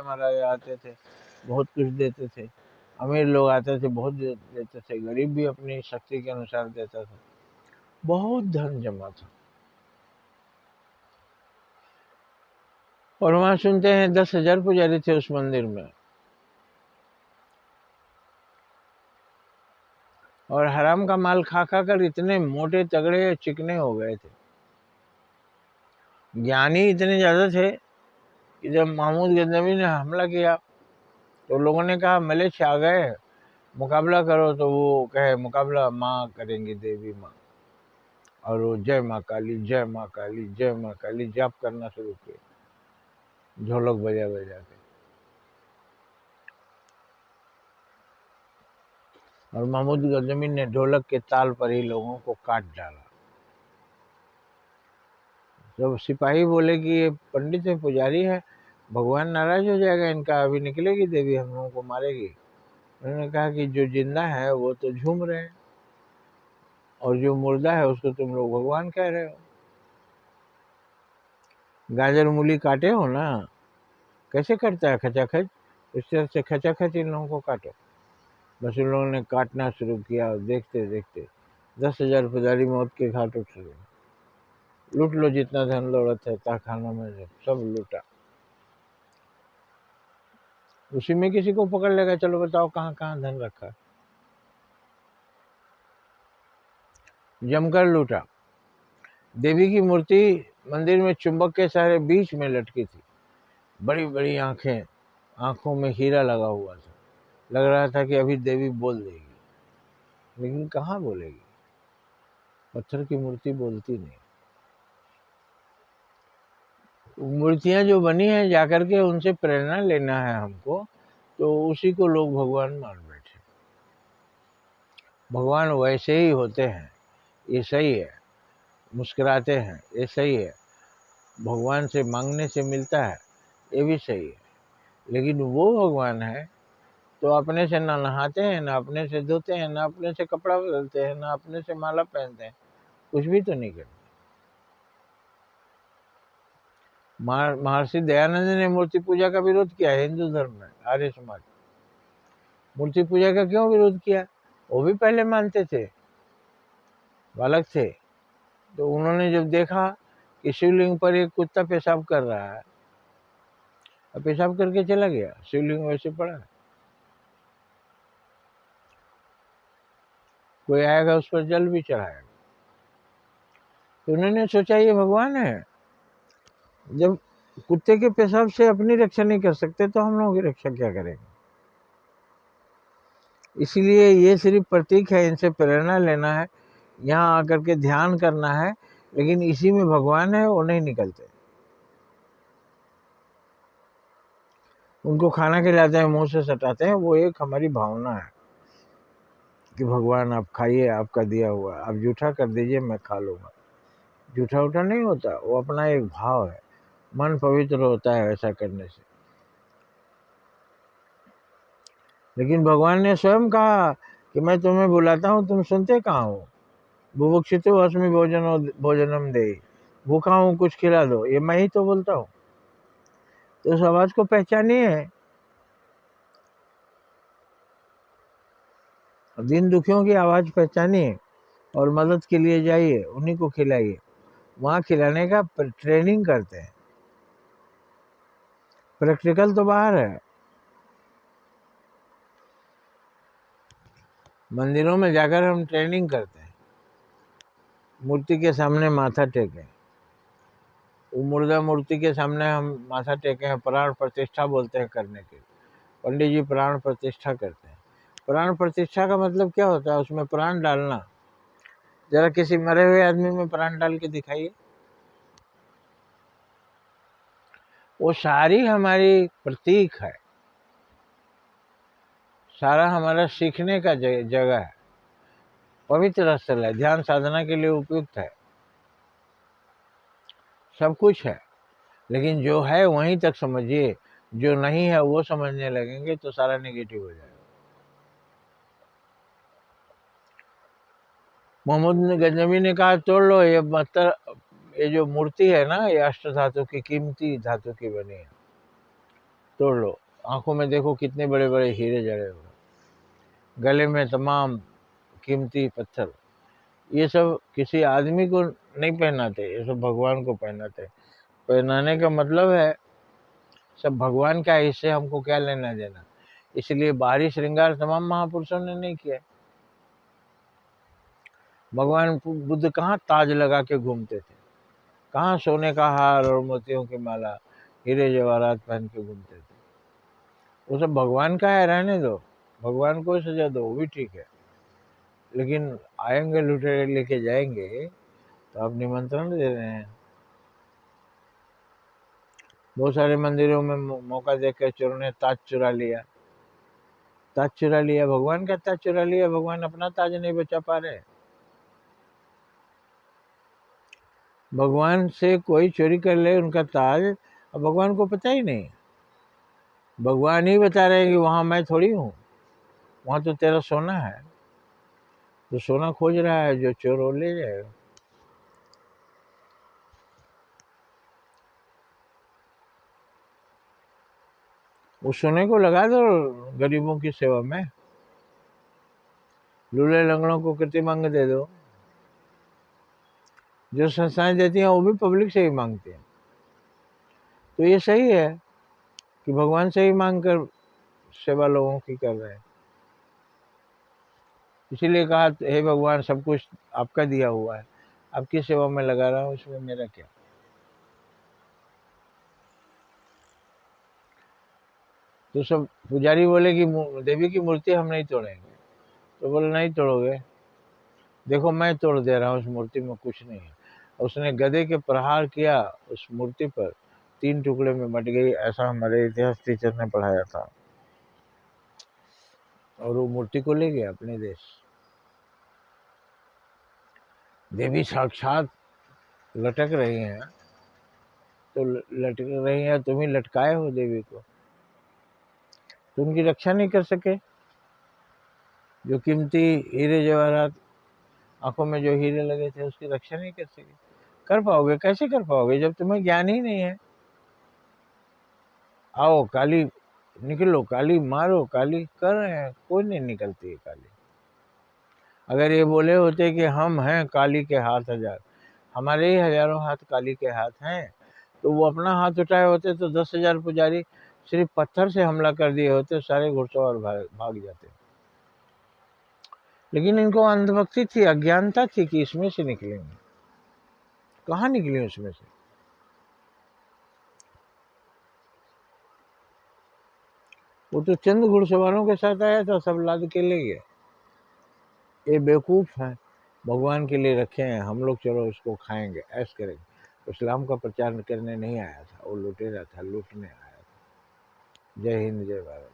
राजा महाराजा आते थे, बहुत कुछ देते थे। अमीर लोग आते थे, बहुत देते थे। गरीब भी अपनी शक्ति के अनुसार देता था। बहुत धन जमा था। और वहां सुनते हैं 10,000 पुजारी थे उस मंदिर में। और हराम का माल खा खा कर इतने मोटे तगड़े चिकने हो गए थे। ज्ञानी इतने ज्यादा थे कि जब महमूद गजनवी ने हमला किया तो लोगों ने कहा मलेच्छ आ गए, मुकाबला करो। तो वो कहे मुकाबला माँ करेंगी, देवी माँ। और वो जय माँ काली, जय माँ काली, जय माँ काली जाप करना शुरू किए, ढोलक बजा बजा के। और महमूद गजनवी ने ढोलक के ताल पर ही लोगों को काट डाला। जब सिपाही बोले कि ये पंडित है, पुजारी है, भगवान नाराज हो जाएगा इनका, अभी निकलेगी देवी, हम लोगों को मारेगी। उन्होंने कहा कि जो जिंदा है वो तो झूम रहे हैं, और जो मुर्दा है उसको तुम लोग भगवान कह रहे हो। गाजर मूली काटे हो ना, कैसे कटता है खचाखच, उस तरह से खचाखच इन लोगों को काटो। बस उन लोगों ने काटना शुरू किया। और देखते देखते 10,000 पुजारी मौत के घाट उठ गए। लूट लो जितना धन दौलत है तहखानों में, सब लूटा। उसी में किसी को पकड़ लेगा, चलो बताओ कहाँ कहाँ धन रखा। जमकर लूटा। देवी की मूर्ति मंदिर में चुंबक के सहारे बीच में लटकी थी। बड़ी बड़ी आंखें, आंखों में हीरा लगा हुआ था। लग रहा था कि अभी देवी बोल देगी, लेकिन कहाँ बोलेगी। पत्थर की मूर्ति बोलती नहीं। मूर्तियां जो बनी है, जाकर के उनसे प्रेरणा लेना है हमको, तो उसी को लोग भगवान मान बैठे। भगवान वैसे ही होते हैं, ये सही है। मुस्कुराते हैं, ये सही है। भगवान से मांगने से मिलता है, ये भी सही है। लेकिन वो भगवान है तो अपने से ना नहाते हैं, ना अपने से धोते हैं, ना अपने से कपड़ा बदलते हैं, ना अपने से माला पहनते हैं, कुछ भी तो नहीं करते। महर्षि दयानंद ने मूर्ति पूजा का विरोध किया हिंदू धर्म में। आर्य समाज मूर्ति पूजा का क्यों विरोध किया? वो भी पहले मानते थे, बालक थे। तो उन्होंने जब देखा कि शिवलिंग पर एक कुत्ता पेशाब कर रहा है, और पेशाब करके चला गया, शिवलिंग वैसे पड़ा है। कोई आएगा उस पर जल भी चढ़ाएगा। तो उन्होंने सोचा ये भगवान है। जब कुत्ते के पेशाब से अपनी रक्षा नहीं कर सकते तो हम लोगों की रक्षा क्या करेंगे? इसीलिए ये सिर्फ प्रतीक है, इनसे प्रेरणा लेना है, यहाँ आकर के ध्यान करना है। लेकिन इसी में भगवान है, वो नहीं निकलते। उनको खाना खिलाते हैं, मुंह से सटाते हैं, वो एक हमारी भावना है कि भगवान आप खाइए, आपका दिया हुआ, आप जूठा कर दीजिए, मैं खा लूंगा। जूठा उठा नहीं होता, वो अपना एक भाव है। मन पवित्र होता है ऐसा करने से। लेकिन भगवान ने स्वयं कहा कि मैं तुम्हें बुलाता हूँ, तुम सुनते कहाँ हो। बुभुक्षितो अस्मि भोजनम दे, भूखा हूँ कुछ खिला दो, ये मैं ही तो बोलता हूँ। तो उस आवाज को पहचानिए, दिन दुखियों की आवाज पहचानिए और मदद के लिए जाइए, उन्हीं को खिलाइए। वहां खिलाने का ट्रेनिंग करते हैं, प्रैक्टिकल तो बाहर है। मंदिरों में जाकर हम ट्रेनिंग करते हैं, मूर्ति के सामने माथा टेकें। वो मुर्दा मूर्ति के सामने हम माथा टेके हैं, प्राण प्रतिष्ठा बोलते हैं करने के। पंडित जी प्राण प्रतिष्ठा करते हैं। प्राण प्रतिष्ठा का मतलब क्या होता है? उसमें प्राण डालना। जरा किसी मरे हुए आदमी में प्राण डाल के दिखाइए। वो सारी हमारी प्रतीक है, सारा हमारा सीखने का जगह है, पवित्र स्थल है, ध्यान साधना के लिए उपयुक्त है, सब कुछ है। लेकिन जो है वहीं तक समझिए, जो नहीं है वो समझने लगेंगे तो सारा नेगेटिव हो जाएगा। मोहम्मद गजनवी ने कहा तोड़ लो, ये जो मूर्ति है ना, ये अष्ट धातु की, कीमती धातु की बनी है, तोड़ लो, आंखों में देखो कितने बड़े बड़े हीरे जड़े हुए, गले में तमाम कीमती पत्थर। ये सब किसी आदमी को नहीं पहनाते, ये सब भगवान को पहनाते। पहनाने का मतलब है सब भगवान का, इससे हमको क्या लेना देना। इसलिए बाहरी श्रृंगार तमाम महापुरुषों ने नहीं किया। भगवान बुद्ध कहाँ ताज लगा के घूमते थे, कहाँ सोने का हार और मोतियों की माला, हीरे जवाहरात पहन के घूमते थे। वो सब भगवान का है, रहने दो, भगवान को सजा दो, वो भी ठीक है। लेकिन आएंगे लुटेरे लेके जाएंगे, तो आप निमंत्रण दे रहे हैं। बहुत सारे मंदिरों में मौका देकर चोरों ने ताज चुरा लिया, ताज चुरा लिया, भगवान का ताज चुरा लिया। भगवान अपना ताज नहीं बचा पा रहे। भगवान से कोई चोरी कर ले उनका ताज, अब भगवान को पता ही नहीं। भगवान ही बता रहे हैं कि वहां मैं थोड़ी हूँ, वहां तो तेरा सोना है, तो सोना खोज रहा है, जो चोर वो ले जाएगा। उस सोने को लगा दो गरीबों की सेवा में, लूले लंगड़ों को कृत्रिम अंग दे दो। जो संस्थाएं देती हैं वो भी पब्लिक से ही मांगती हैं। तो ये सही है कि भगवान से ही मांग कर सेवा लोगों की कर रहे हैं। इसीलिए कहा, हे भगवान, सब कुछ आपका दिया हुआ है, आपकी सेवा में लगा रहा हूँ, इसमें मेरा क्या। तो सब पुजारी बोले कि देवी की मूर्ति हम नहीं तोड़ेंगे। तो बोले नहीं तोड़ोगे, देखो मैं तोड़ दे रहा हूँ, उस मूर्ति में कुछ नहीं है। उसने गदे के प्रहार किया उस मूर्ति पर, 3 टुकड़े में बट गई, ऐसा हमारे इतिहास टीचर ने पढ़ाया था। और वो मूर्ति को ले गया अपने देश। देवी साक्षात लटक रही हैं, तो लटक रही हैं, तुम ही लटकाए हो देवी को, तो उनकी रक्षा नहीं कर सके। जो कीमती हीरे जवाहरात, आंखों में जो हीरे लगे थे, उसकी रक्षा नहीं कर सके। कर पाओगे, कैसे कर पाओगे जब तुम्हें ज्ञान ही नहीं है। आओ काली निकलो, काली मारो, काली कर रहे हैं, कोई नहीं निकलती है काली। अगर ये बोले होते कि हम हैं काली के हाथ हजार, हमारे ही हजारों हाथ काली के हाथ हैं, तो वो अपना हाथ उठाए होते तो 10,000 पुजारी सिर्फ पत्थर से हमला कर दिए होते, सारे घुड़सवार भाग जाते। लेकिन इनको अंधभक्ति थी, अज्ञानता थी कि इसमें से निकलेंगे। कहाँ निकले उसमें से। वो तो चंद घुड़सवारों के साथ आया था, सब लाद के ले गए। ये बेवकूफ है, भगवान के लिए रखे हैं, हम लोग चलो उसको खाएंगे, ऐश करेंगे। इस्लाम का प्रचार करने नहीं आया था, वो लुटेरा था, लूटने आया था। जय हिंद, जय भारत।